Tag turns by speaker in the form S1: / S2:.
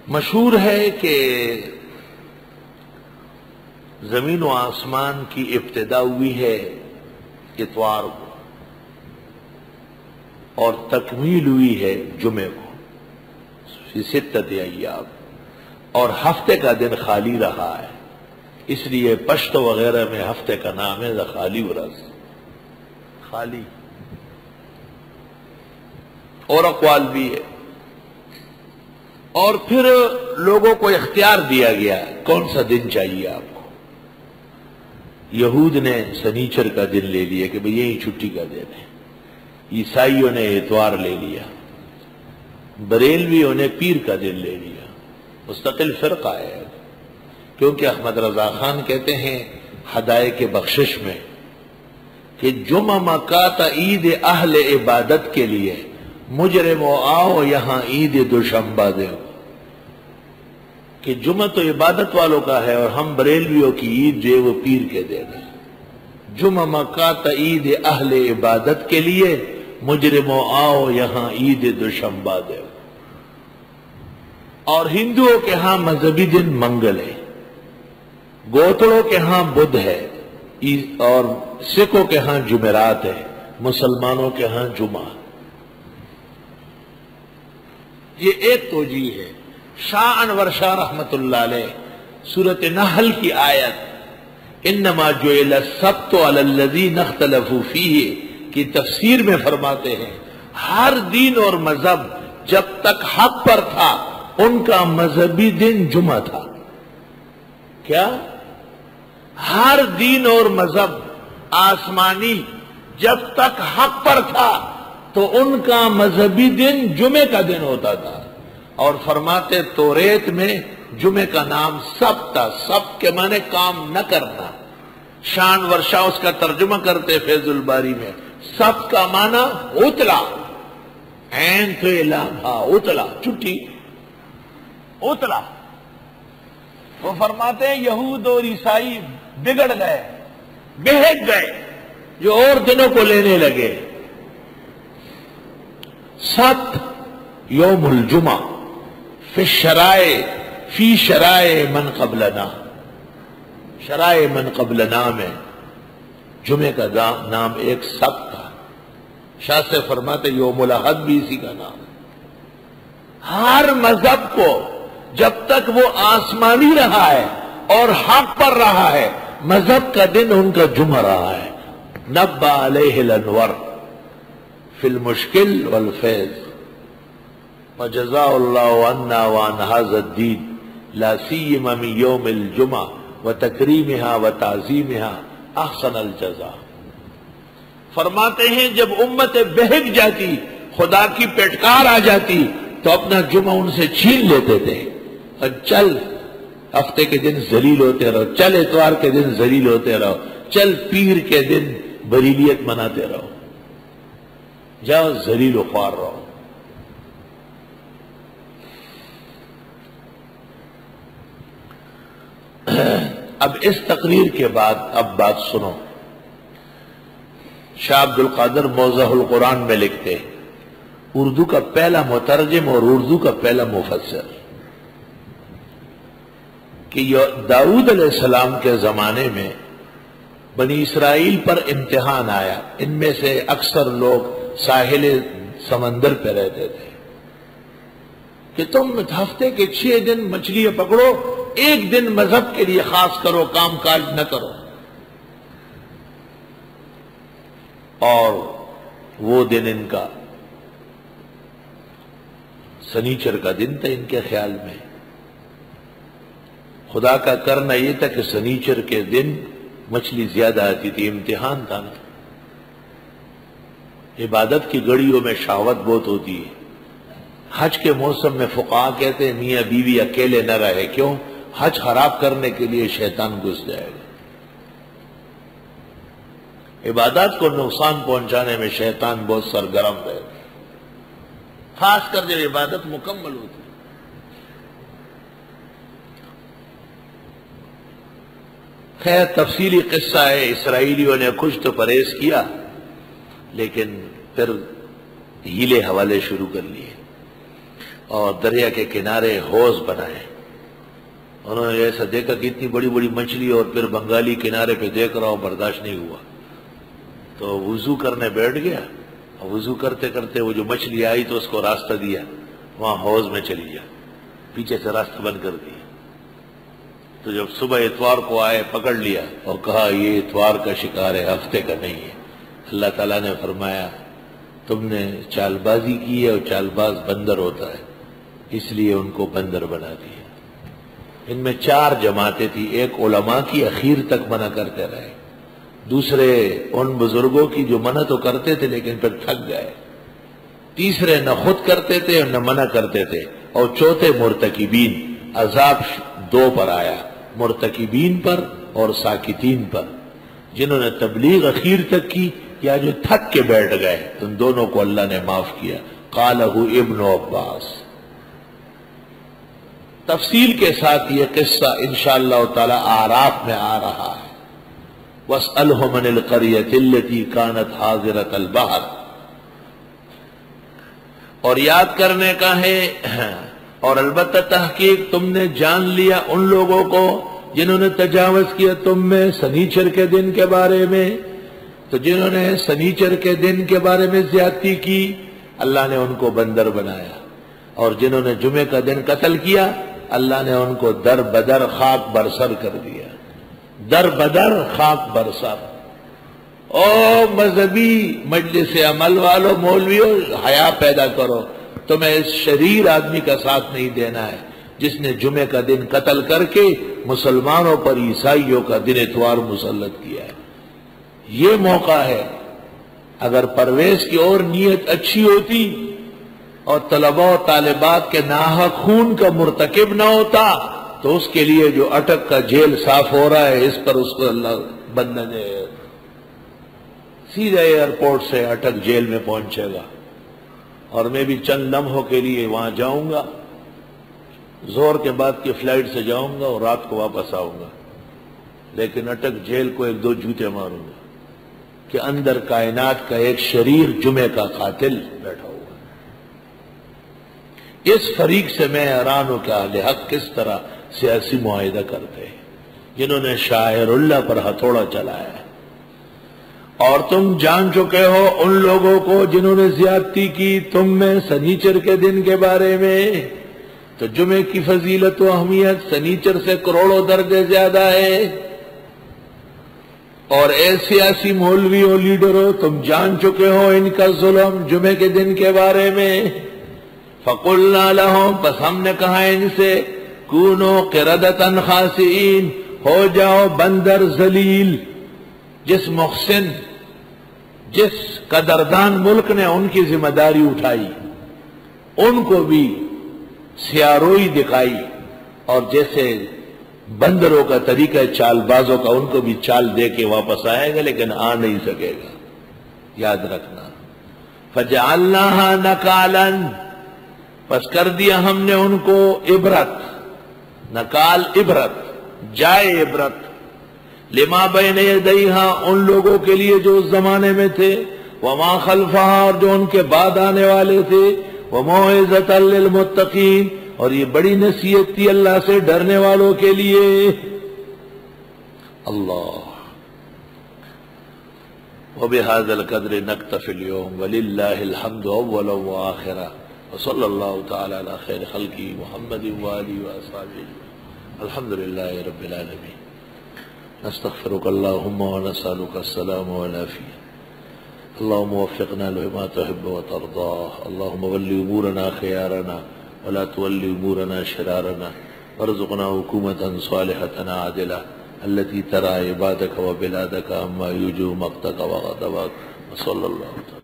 S1: مشہور ہے کہ زمین و آسمان کی ابتدا ہوئی ہے اتوار کو اور تکمیل ہوئی ہے جمعے کو فی ستۃ ایام، اور ہفتے کا دن خالی رہا ہے، اس لیے پشتو وغیرہ میں ہفتے کا نام ہے خالی ورز، خالی، اور اقوال بھی ہے۔ اور پھر لوگوں کو اختیار دیا گیا کون سا دن چاہیے آپ کو۔ یہود نے سنیچر کا دن لے لیا کہ بھئی یہی چھٹی کا دن ہے، عیسائیوں نے اتوار لے لیا، بریلویوں نے پیر کا دن لے لیا، مستقل فرقہ ہے۔ کیونکہ احمد رضا خان کہتے ہیں ہدایت بخشش میں کہ جمعہ مکات عید اہل عبادت کے لیے، مجرم آؤ یہاں عید دوشنبہ دو، کہ جمعہ تو عبادت والوں کا ہے اور ہم بریلویوں کی عید جو ہے وہ پیر کے دے دیں۔ جمعہ مکات عید اہل عبادت کے لیے، مجرم آؤ یہاں عید دوشنبہ دو۔ اور ہندوؤں کے ہاں مذہبی دن منگل ہے، گوتڑوں کے ہاں بدھ ہے، اور سکھوں کے ہاں جمعرات ہے، مسلمانوں کے ہاں جمعہ۔ یہ ایک توجیہ ہے۔ شاہ انور شاہ رحمت اللہ علیہ سورۃ نحل کی آیت انما جعل السبت علی الذین اختلفوا فیہ کی تفسیر میں فرماتے ہیں ہر دین اور مذہب جب تک حق پر تھا ان کا مذہبی دن جمعہ تھا۔ کیا؟ ہر دین اور مذہب آسمانی جب تک حق پر تھا تو ان کا مذہبی دن جمعے کا دن ہوتا تھا، اور فرماتے توریت میں جمعے کا نام سبت تھا، سبت کے معنی کام نہ کرنا۔ شان ورشا اس کا ترجمہ کرتے فیض الباری میں، سبت کا معنی اتلا، عین تو لامھا، اتلا، چھٹی، اتلا۔ وہ فرماتے ہیں یہود اور عیسائی بگڑ گئے، بہک گئے، جو اور دنوں کو لینے لگے۔ سبت یوم الجمعہ فی شرائع من قبلنا، شرائع من قبلنا میں جمعے کا نام ایک سبت تھا۔ شاہ سے فرماتے یوم الاحد بھی اسی کا نام ہے۔ ہر مذہب کو جب تک وہ آسمانی رہا ہے اور حق پر رہا ہے، مذہب کا دن ان کا جمعہ رہا ہے۔ نبّا علیہ الانور فی المشکل والفیض وجزا اللہ عنا وعن هذا الدین لا سیما من یوم الجمعہ وتکریمها وتعظیمها احسن الجزا۔ فرماتے ہیں جب امت بہک جاتی، خدا کی پیٹکار آ جاتی تو اپنا جمعہ ان سے چھین لیتے تھے، اور چل ہفتے کے دن ذلیل ہوتے رہو، چل اتوار کے دن ذلیل ہوتے رہو، چل پیر کے دن بریلیت مناتے رہو، جاؤ ذلیل و خوار رہو۔ اب اس تقریر کے بعد اب بات سنو۔ شاہ عبد القادر موضح القرآن میں لکھتے ہیں، اردو کا پہلا مترجم اور اردو کا پہلا مفسر، کہ داؤد علیہ السلام کے زمانے میں بنی اسرائیل پر امتحان آیا، ان میں سے اکثر لوگ ساحل سمندر پہ رہتے تھے، کہ تم ہفتے کے 6 دن مچھلیاں پکڑو، ایک دن مذہب کے لیے خاص کرو، کام کاج نہ کرو۔ اور وہ دن ان کا سنیچر کا دن تھا ان کے خیال میں۔ خدا کا کرنا یہ تھا کہ سنیچر کے دن مچھلی زیادہ آتی تھی، امتحان تھا نا۔ عبادت کی گھڑیوں میں شہوت بہت ہوتی ہے۔ حج کے موسم میں فقہا کہتے ہیں میاں بیوی اکیلے نہ رہے، کیوں؟ حج خراب کرنے کے لیے شیطان گھس جائے گا۔ عبادات کو نقصان پہنچانے میں شیطان بہت سرگرم ہے، خاص کر جب عبادت مکمل ہوتی۔ خیر تفصیلی قصہ ہے، اسرائیلیوں نے کچھ تو پرہیز کیا لیکن پھر ہیلے حوالے شروع کر لیے۔ اور دریا کے کنارے حوض بنائے. انہوں نے ایسا دیکھا کہ اتنی بڑی بڑی مچھلی اور پھر بنگالی کنارے پہ دیکھ رہا ہوں، برداشت نہیں ہوا تو وضو کرنے بیٹھ گیا. اور وضو کرتے کرتے وہ جو مچھلی آئی تو اس کو راستہ دیا، وہاں حوض میں چلی جا، پیچھے سے راستہ بند کر دیا. تو جب صبح اتوار کو آئے پکڑ لیا اور کہا یہ اتوار کا شکار ہے، ہفتے کا نہیں ہے. اللہ تعالیٰ نے فرمایا تم نے چال بازی کی ہے اور چال باز بندر ہوتا ہے، اس لیے ان کو بندر بنا دیا. ان میں 4 جماعتیں تھی. ایک علماء کی اخیر تک منع کرتے رہے، دوسرے ان بزرگوں کی جو منع تو کرتے تھے لیکن پھر تھک گئے، تیسرے نہ خود کرتے تھے اور نہ منع کرتے تھے، اور چوتھے مرتکبین. عذاب 2 پر آیا، مرتکبین پر اور ساکتین پر، جنہوں نے تبلیغ اخیر تک کی یا جو تھک کے بیٹھ گئے. ان دونوں کو اللہ نے معاف کیا. قالہ ابن عباس. تفصیل کے ساتھ یہ قصہ انشاءاللہ تعالی اعراف میں آ رہا ہے. وَاسْأَلْهُمْ عَنِ الْقَرْيَةِ الَّتِي كَانَتْ حَاضِرَةَ الْبَحْرِ. اور یاد کرنے کا ہے، اور البتہ تحقیق تم نے جان لیا ان لوگوں کو جنہوں نے تجاوز کیا تم میں سنیچر کے دن کے بارے میں. تو جنہوں نے سنیچر کے دن کے بارے میں زیادتی کی اللہ نے ان کو بندر بنایا، اور جنہوں نے جمعے کا دن قتل کیا اللہ نے ان کو در بدر خاک برسر کر دیا. در بدر خاک برسر. او مذہبی مجلس عمل والو، مولویو، حیا پیدا کرو. تمہیں اس شریر آدمی کا ساتھ نہیں دینا ہے جس نے جمعے کا دن قتل کر کے مسلمانوں پر عیسائیوں کا دن اتوار مسلط کیا ہے. یہ موقع ہے. اگر پرویز کی اور نیت اچھی ہوتی اور طلباء و طالبات کے ناحق خون کا مرتکب نہ ہوتا تو اس کے لیے جو اٹک کا جیل صاف ہو رہا ہے اس پر اس کو اللہ بندہ نے سیدھے ایئرپورٹ سے اٹک جیل میں پہنچے گا. اور میں بھی چند لمحوں کے لیے وہاں جاؤں گا، زہر کے بعد کی فلائٹ سے جاؤں گا اور رات کو واپس آؤں گا، لیکن اٹک جیل کو 1-2 جوتے ماروں گا کہ اندر کائنات کا ایک شریر جمعے کا قاتل بیٹھا ہوا. اس فریق سے میں حیران ہوں کہ اہل حق کس طرح سیاسی معاہدہ کرتے ہیں، جنہوں نے شاعر اللہ پر ہتھوڑا چلایا ہے. اور تم جان چکے ہو ان لوگوں کو جنہوں نے زیادتی کی تم میں سنیچر کے دن کے بارے میں. تو جمعے کی فضیلت و اہمیت سنیچر سے کروڑوں درجے زیادہ ہے. اور اے سیاسی مولوی و لیڈروں تم جان چکے ہو ان کا ظلم جمعے کے دن کے بارے میں. فَقُلْنَا لَهُمْ، پس ہم نے کہا ان سے، كُونُوا قِرَدَةً خَاسِئِينَ، ہو جاؤ بندر ذلیل. جس محسن، جس قدردان ملک نے ان کی ذمہ داری اٹھائی ان کو بھی سیاروئی دکھائی، اور جیسے بندروں کا طریقہ چال بازوں کا ان کو بھی چال دے کے واپس آئے گا لیکن آ نہیں سکے گا. یاد رکھنا. فَجَعَلْنَاهَا نَكَالًا، پس کر دیا ہم نے ان کو عبرت. نکال عبرت، جائے عبرت. لما بین یدیہا، ان لوگوں کے لیے جو اس زمانے میں تھے، وما خلفہا، اور جو ان کے بعد آنے والے تھے، وموعظۃ للمتقین، اور یہ بڑی نصیحت تھی اللہ سے ڈرنے والوں کے لیے. اللہ. وبہذا القدر نکتفی اليوم وللہ الحمد اولا وآخرا وصلی اللہ تعالی علی خیر خلقی محمد وآلہ وآصحابہ. الحمدللہ رب العالمین. نستغفرك اللهم ونسألك السلام والعافية. اللهم وفقنا لما تحب وترضاه. اللهم ول أمورنا خيارنا ولا تول أمورنا شرارنا، وارزقنا حكومة صالحة عادلة التي ترى عبادك وبلادك عما يوجب مقتك وغضبك. وصلى الله تعالى